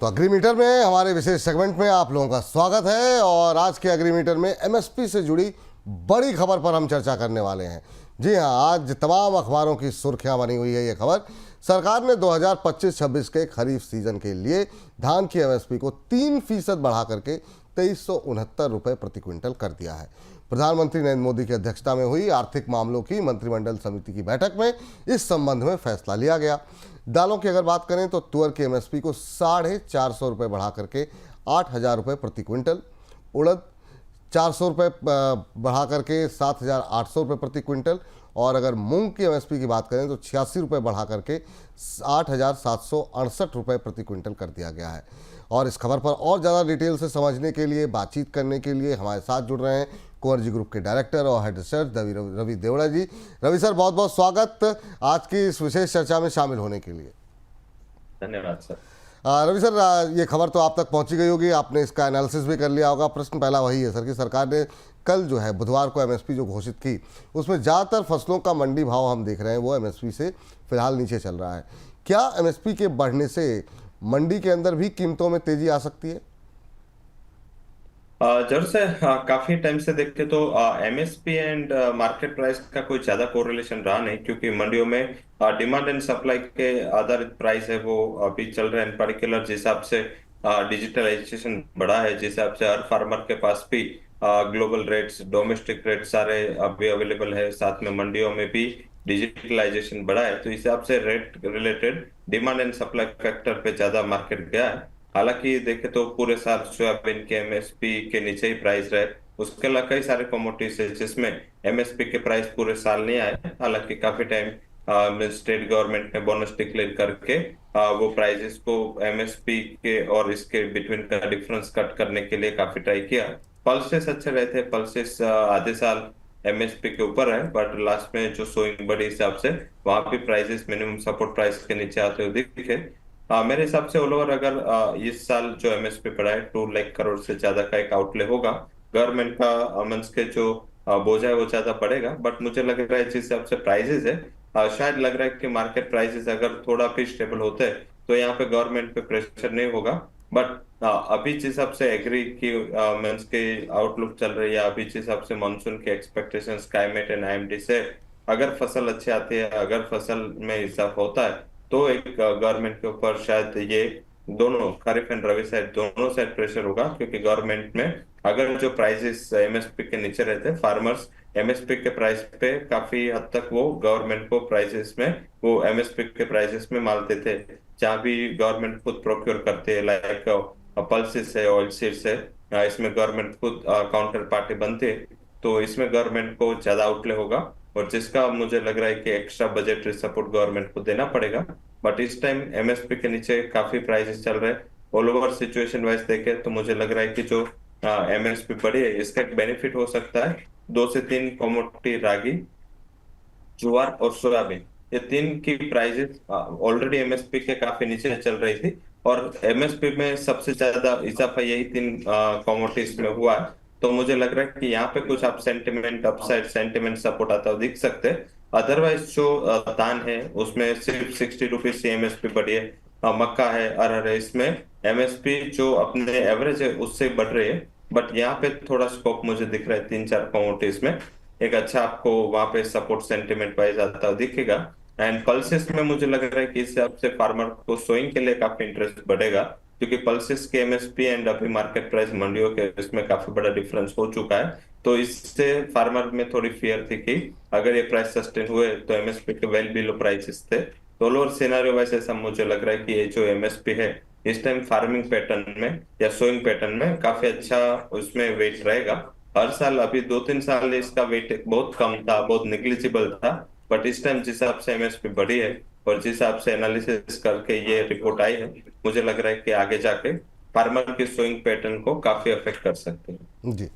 तो एग्रीमीटर में हमारे विशेष सेगमेंट में आप लोगों का स्वागत है और आज के एग्रीमीटर में एमएसपी से जुड़ी बड़ी खबर पर हम चर्चा करने वाले हैं। जी हां, आज तमाम अखबारों की सुर्खियां बनी हुई है ये खबर। सरकार ने 2025-26 के खरीफ सीजन के लिए धान की एमएसपी को 3% बढ़ा करके 2369 रुपये प्रति क्विंटल कर दिया है। प्रधानमंत्री नरेंद्र मोदी की अध्यक्षता में हुई आर्थिक मामलों की मंत्रिमंडल समिति की बैठक में इस संबंध में फैसला लिया गया। दालों की अगर बात करें तो तुअर की एमएसपी को 450 रुपये बढ़ा करके 8000 रुपये प्रति क्विंटल, उड़द 400 रुपये बढ़ा करके 7800 रुपये प्रति क्विंटल और अगर मूंग की एमएसपी की बात करें तो 86 रुपये बढ़ा करके 8768 रुपये प्रति क्विंटल कर दिया गया है। और इस खबर पर और ज़्यादा डिटेल से समझने के लिए, बातचीत करने के लिए हमारे साथ जुड़ रहे हैं कुंवर जी ग्रुप के डायरेक्टर और हेड रिसर्च रवि देवड़ा जी। रवि सर, बहुत बहुत स्वागत आज की इस विशेष चर्चा में शामिल होने के लिए। धन्यवाद सर। रवि सर, ये खबर तो आप तक पहुंची गई होगी, आपने इसका एनालिसिस भी कर लिया होगा। प्रश्न पहला वही है सर कि सरकार ने कल जो है बुधवार को एमएसपी जो घोषित की उसमें ज़्यादातर फसलों का मंडी भाव हम देख रहे हैं वो एमएसपी से फिलहाल नीचे चल रहा है। क्या एमएसपी के बढ़ने से मंडी के अंदर भी कीमतों में तेजी आ सकती है? जरूर से काफी टाइम से देखे तो एमएसपी एंड मार्केट प्राइस का कोई ज्यादा कोरिलेशन रहा नहीं, क्योंकि मंडियों में डिमांड एंड सप्लाई के आधारित प्राइस है वो अभी चल रहे हैं। पर्टिकुलर जिस हिसाब से डिजिटलाइजेशन बढ़ा है, जिस हिसाब से हर फार्मर के पास भी ग्लोबल रेट्स, डोमेस्टिक रेट सारे अभी अवेलेबल है, साथ में मंडियों में भी डिजिटलाइजेशन बढ़ा है, तो इस हिसाब से rate related demand and supply factor पे ज्यादा मार्केट गया है। हालांकि देखे तो पूरे साल सोयाबीन के एमएसपी के नीचे ही प्राइस रहे। उसके अलावा कई सारे कमोडिटीज है जिसमें एमएसपी के प्राइस पूरे साल नहीं आए। हालांकि काफी टाइम स्टेट गवर्नमेंट ने बोनस डिक्लेयर करके वो प्राइसेस को एमएसपी के और इसके बिटवीन का डिफरेंस कट करने के लिए काफी ट्राई किया। पल्सेस अच्छे रहे थे, पल्सेस आधे साल एमएसपी के ऊपर है, बट लास्ट में जो सोइंग बड़ी हिसाब से वहां भी प्राइसेस मिनिमम सपोर्ट प्राइस के नीचे आते हुए दिखे। मेरे हिसाब से ऑल ओवर अगर इस साल जो एमएसपी पड़ा है 2 लाख करोड़ से ज्यादा का एक आउटले होगा। गवर्नमेंट का मंस के जो बोझ है वो ज्यादा बढ़ेगा, बट मुझे लग रहा है जिस हिसाब से प्राइसेस है शायद लग रहा है कि मार्केट प्राइसेस अगर थोड़ा भी स्टेबल होते हैं तो यहाँ पे गवर्नमेंट पे प्रेशर नहीं होगा। बट अभी जिस हिसाब से एग्री की मंस के आउटलुक चल रही है, अभी जिस हिसाब से मानसून के एक्सपेक्टेशंस क्लाइमेट एंड आईएमडी से अगर फसल अच्छी आती है, अगर फसल में इजाफा होता है तो एक गवर्नमेंट के ऊपर शायद ये दोनों खरीफ एंड रबी साइड दोनों साइड प्रेशर होगा, क्योंकि गवर्नमेंट में अगर जो प्राइसेस एमएसपी के नीचे रहते, फार्मर्स एमएसपी के प्राइस पे काफी हद तक वो गवर्नमेंट को प्राइसेस में वो एमएसपी के प्राइसेस में माल देते, जहां भी गवर्नमेंट खुद प्रोक्योर करते हैं, लाइक पल्सेस है, ऑयल सीड्स है, इसमें गवर्नमेंट खुद काउंटर पार्टी बनती है, तो इसमें गवर्नमेंट को ज्यादा आउटले होगा और जिसका मुझे लग रहा है कि एक्स्ट्रा बजटरी सपोर्ट गवर्नमेंट को देना पड़ेगा। बट इस टाइम एमएसपी के नीचे काफी प्राइसेस चल रहे हैं। ऑल ओवर सिचुएशन वाइज देखे तो मुझे लग रहा है कि जो एमएसपी बढ़ी है इसका एक बेनिफिट हो सकता है 2 से 3 कमोडिटी रागी, ज्वार और सोयाबीन, ये 3 की प्राइसेस ऑलरेडी एमएसपी के काफी नीचे चल रही थी और एमएसपी में सबसे ज्यादा इजाफा यही 3 कमोडिटीज में हुआ है। तो मुझे लग रहा है कि यहाँ पे कुछ अपसाइड सेंटिमेंट सपोर्ट आता हुआ दिख सकते हैं। अदरवाइज जो धान है उसमें सिर्फ 60 रुपीज से एमएसपी बढ़ी है। मक्का है, अरहर है, इसमें एमएसपी जो अपने एवरेज है उससे बढ़ रही है, बट यहाँ पे थोड़ा स्कोप मुझे दिख रहा है 3-4 कमोडिटीज में एक अच्छा आपको वहां पे सपोर्ट सेंटिमेंट वाइज आता हुआ दिखेगा। एंड पल्सेस में मुझे लग रहा है कि इस हिसाब से फार्मर को सोइंग के लिए काफी इंटरेस्ट बढ़ेगा, क्योंकि पल्सेस के एमएसपी एंड अभी मार्केट प्राइस मंडियों के इसमें काफी बड़ा डिफरेंस हो चुका है। तो इससे फार्मर में थोड़ी फियर थी कि अगर ये प्राइस सस्टेन हुए तो एमएसपी के वेल बिलो प्राइसेस थे। तो लोअर सिनेरियो वाइज ऐसा मुझे लग रहा है कि ये जो एमएसपी है इस टाइम फार्मिंग पैटर्न में या सोइंग पैटर्न में काफी अच्छा उसमें वेट रहेगा। हर साल अभी 2-3 साल इसका वेट बहुत कम था, बहुत निग्लिजिबल था, बट इस टाइम जिस हिसाब से एमएसपी बढ़ी है और जिस हिसाब से एनालिसिस करके ये रिपोर्ट आई है, मुझे लग रहा है कि आगे जाके फार्मर के सोइंग पैटर्न को काफी अफेक्ट कर सकते हैं। जी,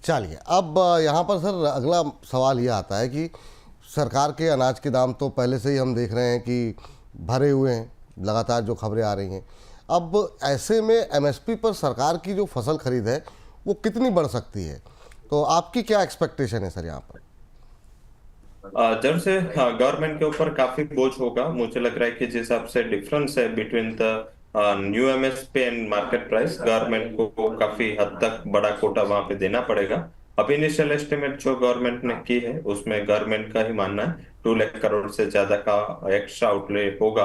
चलिए अब यहाँ पर सर अगला सवाल ये आता है कि सरकार के अनाज के दाम तो पहले से ही हम देख रहे हैं कि भरे हुए हैं, लगातार जो खबरें आ रही हैं। अब ऐसे में एमएसपी पर सरकार की जो फसल खरीद है वो कितनी बढ़ सकती है, तो आपकी क्या एक्सपेक्टेशन है सर यहाँ पर? जब से गवर्नमेंट के ऊपर काफी बोझ होगा। मुझे लग रहा है कि जिस हिसाब से डिफरेंस है between the new MSP and market price government को काफी हद तक बड़ा कोटा वहां पे देना पड़ेगा। अब इनिशियल एस्टिमेट जो गवर्नमेंट ने की है उसमें गवर्नमेंट का ही मानना है 2 लाख करोड़ से ज्यादा का एक्स्ट्रा आउटले होगा।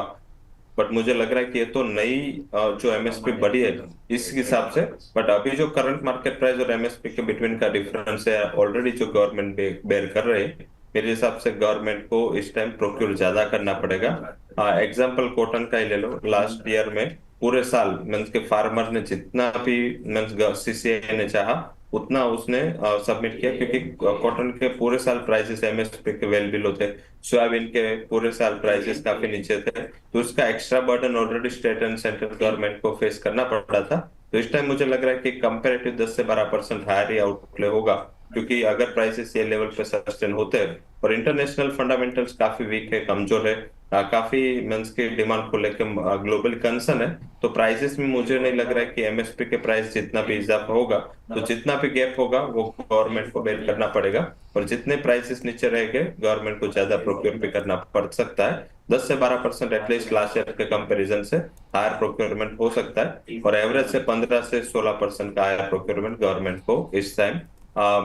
बट मुझे लग रहा है कि ये तो नई जो एमएसपी बढ़ी है इस हिसाब से। बट अभी जो करंट मार्केट प्राइस और एमएसपी के बिटवीन का डिफरेंस है ऑलरेडी जो गवर्नमेंट बेयर कर रहे हैं, मेरे हिसाब से गवर्नमेंट को इस टाइम प्रोक्योर ज्यादा करना पड़ेगा। एग्जाम्पल कॉटन का ही ले लो, लास्ट ईयर में पूरे साल मीन्स के फार्मर ने जितना भी मीन्स सीसीआई ने चाहा उतना उसने सबमिट किया, क्योंकि कॉटन के पूरे साल प्राइसेस एमएसपी के वेल बिलो थे। सोयाबीन के पूरे साल प्राइसेस काफी नीचे थे, तो उसका extra burden already state and central government को फेस करना पड़ा था। तो इस टाइम मुझे लग रहा है कि कंपेरेटिव 10 से 12% हायर ही आउटले होगा, क्योंकि अगर प्राइसेस ये लेवल पे सस्टेन होते हैं और इंटरनेशनल फंडामेंटल्स काफी वीक है, कमजोर है, काफी मीन्स की डिमांड को लेकर ग्लोबल कंसर्न है, तो प्राइसेस में मुझे नहीं लग रहा है कि एमएसपी के प्राइस जितना भी इजाफा होगा तो जितना भी गैप होगा वो गवर्नमेंट को बेयर करना पड़ेगा। और जितने प्राइसेस नीचे रहेंगे गवर्नमेंट को ज्यादा प्रोक्योर भी करना पड़ सकता है। 10 से 12% एटलीस्ट लास्ट ईयर के कंपैरिजन से हायर प्रोक्योरमेंट हो सकता है, और एवरेज से 15 से 16% का हायर प्रोक्योरमेंट गवर्नमेंट को इस time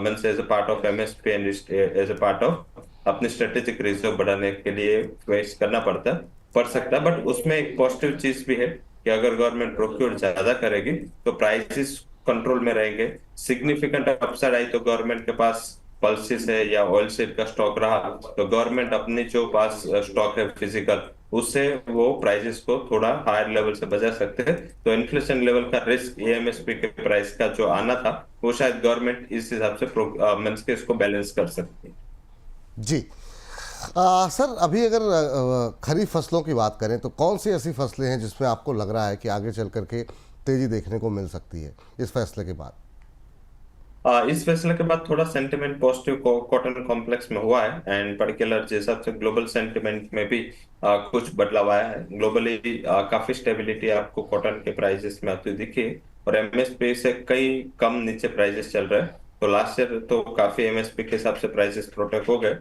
means as a part of MSP and as a part of अपने स्ट्रेटेजिक रिजर्व बढ़ाने के लिए फेस करना पड़ सकता है। बट उसमें एक पॉजिटिव चीज भी है कि अगर गवर्नमेंट प्रोक्योर ज्यादा करेगी तो प्राइसेस कंट्रोल में रहेंगे। सिग्निफिकेंट अपसाइड आई तो गवर्नमेंट के पास पल्सेस है या ऑयल सीड का स्टॉक रहा तो गवर्नमेंट अपने जो पास स्टॉक है फिजिकल उससे वो प्राइसेस को थोड़ा हायर लेवल से बचा सकते हैं। तो इन्फ्लेशन लेवल का रिस्क एएमएसपी के प्राइस का जो आना था वो शायद गवर्नमेंट इस हिसाब से मीन्स के इसको बैलेंस कर सकती है। जी। सर, अभी अगर खरीफ फसलों की बात करें तो कौन सी ऐसी फसलें हैं जिसमें आपको लग रहा है कि आगे चल करके तेजी देखने को मिल सकती है इस फैसले के बाद? इस फैसले के बाद थोड़ा सेंटिमेंट पॉजिटिव कॉटन कॉम्प्लेक्स में हुआ है, एंड पर्टिकुलर जिस हिसाब से ग्लोबल सेंटिमेंट में भी कुछ बदलाव आया है। ग्लोबली काफी स्टेबिलिटी आपको कॉटन के प्राइसेस में आती दिखी है, और एमएसपी से कई कम नीचे प्राइसेस चल रहे हैं। तो लास्ट ईयर तो काफी एमएसपी के हिसाब से प्राइसेस प्रोटेक्ट हो गए।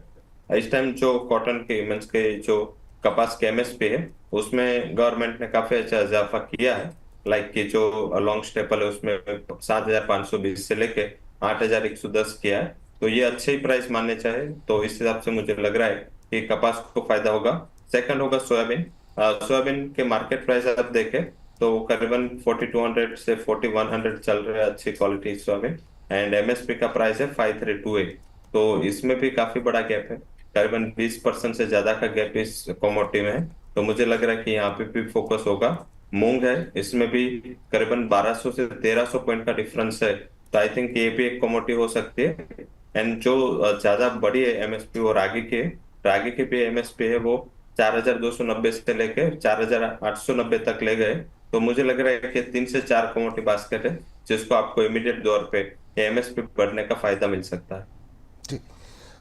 इस टाइम जो कॉटन के मीन्स के जो कपास के एमएसपी है उसमें गवर्नमेंट ने काफी अच्छा इजाफा किया है। लाइक कि जो लॉन्ग स्टेपल है उसमें 7,520 से लेके 8,110 किया है, तो ये अच्छे ही प्राइस मानने चाहे तो इस हिसाब से मुझे लग रहा है कि कपास को फायदा होगा। सेकंड होगा सोयाबीन। सोयाबीन के मार्केट प्राइस आप देखें तो करीबन 4,200 से 4,100 चल रहा है अच्छी क्वालिटी सोयाबीन, एंड एमएसपी का प्राइस है 5,328। तो इसमें भी काफी बड़ा गैप है, करीबन 20% से ज्यादा का गैप इस कमोडिटी में है। तो मुझे लग रहा है कि यहाँ पे भी फोकस होगा। मूंग है, इसमें भी करीबन 1200 से 1300 पॉइंट का डिफरेंस है, तो आई थिंक ये भी एक कमोडिटी हो सकती है। एंड जो ज्यादा बड़ी है एमएसपी वो रागी की भी एमएसपी है वो 4,290 से लेके 4,890 तक ले गए। तो मुझे लग रहा है कि 3 से 4 कमोडिटी बास्केट है जिसको आपको इमीडिएट तौर पे एमएसपी बढ़ने का फायदा मिल सकता है। जी।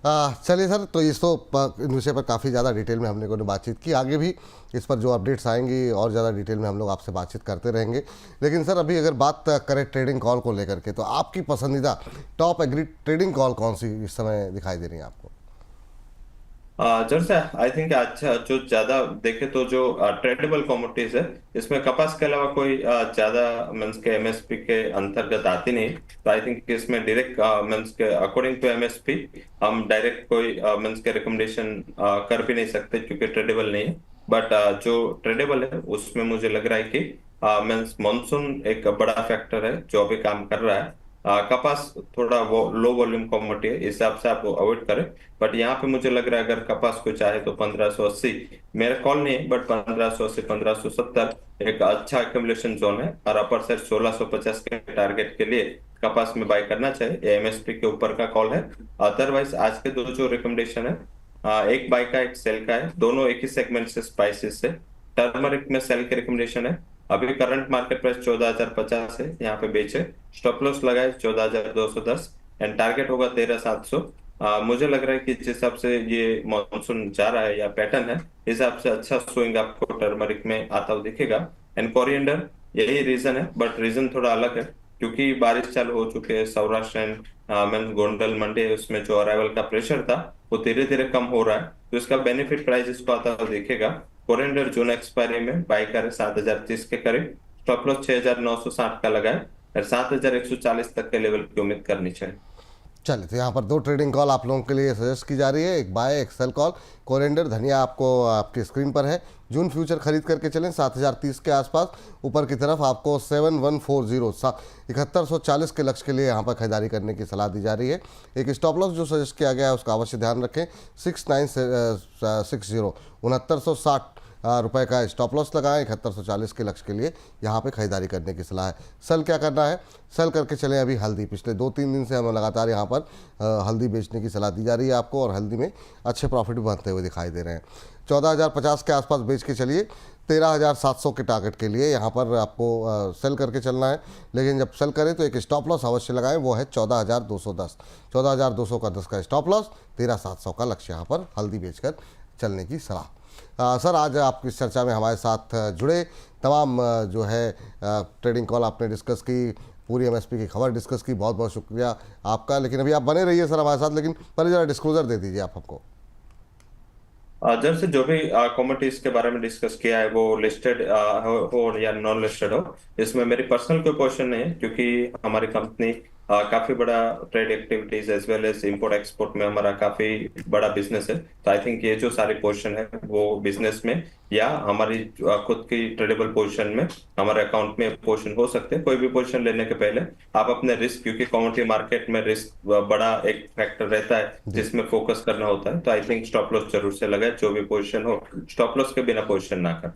चलिए सर, तो इन विषय पर काफ़ी ज़्यादा डिटेल में हम लोगों ने बातचीत की। आगे भी इस पर जो अपडेट्स आएंगी और ज़्यादा डिटेल में हम लोग आपसे बातचीत करते रहेंगे। लेकिन सर, अभी अगर बात करें ट्रेडिंग कॉल को लेकर के, तो आपकी पसंदीदा टॉप एग्री ट्रेडिंग कॉल कौन सी इस समय दिखाई दे रही है आपको? जैसे आई थिंक अच्छा जो ज्यादा देखे तो जो ट्रेडेबल कमोडिटीज है इसमें कपास के अलावा कोई ज्यादा मीन्स के एमएसपी के अंतर्गत आती नहीं। तो आई थिंक इसमें डायरेक्ट मीन्स के अकॉर्डिंग टू एमएसपी हम डायरेक्ट कोई मीन्स के रिकमेंडेशन कर भी नहीं सकते क्योंकि ट्रेडेबल नहीं है। बट जो ट्रेडेबल है उसमें मुझे लग रहा है कि मीन्स मानसून एक बड़ा फैक्टर है जो अभी काम कर रहा है। कपास थोड़ा वो लो वॉल्यूम कमोडिटी है, इस हिसाब से आप अवॉइड करें। बट यहाँ पे मुझे लग रहा है अगर कपास को चाहे तो 1580, मेरा कॉल नहीं है बट 1580 1570 एक अच्छा एक्यूमुलेशन जोन है, और अपर साइड 1650 के टारगेट के लिए कपास में बाय करना चाहिए। एमएसपी के ऊपर का कॉल है। अदरवाइज आज के दो जो रिकमेंडेशन है, एक बाय का एक सेल का है, दोनों एक ही सेगमेंट से स्पाइसेस से। टर्मरिक में सेल के रिकमेंडेशन है। अभी करंट मार्केट प्राइस 14,050 है, यहाँ पे बेचे। स्टॉप लॉस लगाए 14,210 एंड टारगेट होगा 13,700। मुझे लग रहा है कि जिस हिसाब से ये मॉनसून जा रहा है या पैटर्न है इस हिसाब से अच्छा स्विंग आपको टर्मरिक में आता हुआ दिखेगा। एंड कोरिएंडर यही रीजन है, बट रीजन थोड़ा अलग है क्योंकि बारिश चालू हो चुके हैं सौराष्ट्र एंड मीन गोंडल मंडी है, उसमें जो अराइवल का प्रेशर था वो धीरे धीरे कम हो रहा है, तो इसका बेनिफिट प्राइस इसको आता हुआ दिखेगा। कोरिएंडर जून एक्सपायरी में बाई करें 7,030 के करीब, स्टॉप लॉस 6,960 का लगाए और 7,140 तक के लेवल की उम्मीद करनी चाहिए। चलिए, तो यहाँ पर दो ट्रेडिंग कॉल आप लोगों के लिए सजेस्ट की जा रही है, एक बाय एक सेल कॉल। कोरिएंडर धनिया आपको आपकी स्क्रीन पर है। जून फ्यूचर खरीद करके चलें 7,030 के आसपास। ऊपर की तरफ आपको 7140 7140 के लक्ष्य के लिए यहाँ पर खरीदारी करने की सलाह दी जा रही है। एक स्टॉप लॉस जो सजेस्ट किया गया है उसका अवश्य ध्यान रखें, 6960 6960 रुपए का स्टॉप लॉस लगाएं। 7140 के लक्ष्य के लिए यहाँ पे खरीदारी करने की सलाह है। सेल क्या करना है, सेल करके चलें अभी हल्दी। पिछले 2-3 दिन से हमें लगातार यहाँ पर हल्दी बेचने की सलाह दी जा रही है आपको, और हल्दी में अच्छे प्रॉफिट भी बनते हुए दिखाई दे रहे हैं। 14,050 के आसपास बेच के चलिए। 13,700 के टारगेट के लिए यहाँ पर आपको सेल करके चलना है। लेकिन जब सेल करें तो एक स्टॉप लॉस अवश्य लगाएं, वो है 14,210 14,200 का 10 का स्टॉप लॉस, 13,700 का लक्ष्य यहाँ पर हल्दी बेचकर चलने की सलाह। सर, आज आपकी इस चर्चा में हमारे साथ जुड़े तमाम जो है ट्रेडिंग कॉल आपने डिस्कस की, पूरी एमएसपी की खबर डिस्कस की, बहुत बहुत शुक्रिया आपका। लेकिन अभी आप बने रहिए सर हमारे साथ, लेकिन पहले ज़रा डिस्क्लोजर दे दीजिए आप हमको। जब से जो भी कमोडिटीज के बारे में डिस्कस किया है वो लिस्टेड हो या नॉन लिस्टेड हो, इसमें मेरी पर्सनल कोई पोर्शन नहीं है, क्योंकि हमारी कंपनी काफी बड़ा trade activities as well as import export में हमारा काफी बड़ा बिजनेस है। तो आई थिंक ये जो सारी पोर्शन है वो बिजनेस में या हमारी खुद की ट्रेडेबल पोर्शन में हमारे अकाउंट में पोर्शन हो सकते हैं। कोई भी पोर्शन लेने के पहले आप अपने रिस्क, क्योंकि कमोडिटी मार्केट में रिस्क बड़ा एक फैक्टर रहता है जिसमें फोकस करना होता है, तो आई थिंक स्टॉप लॉस जरूर से लगाए। जो भी पोजीशन हो, स्टॉप लॉस के बिना पोजीशन ना कर।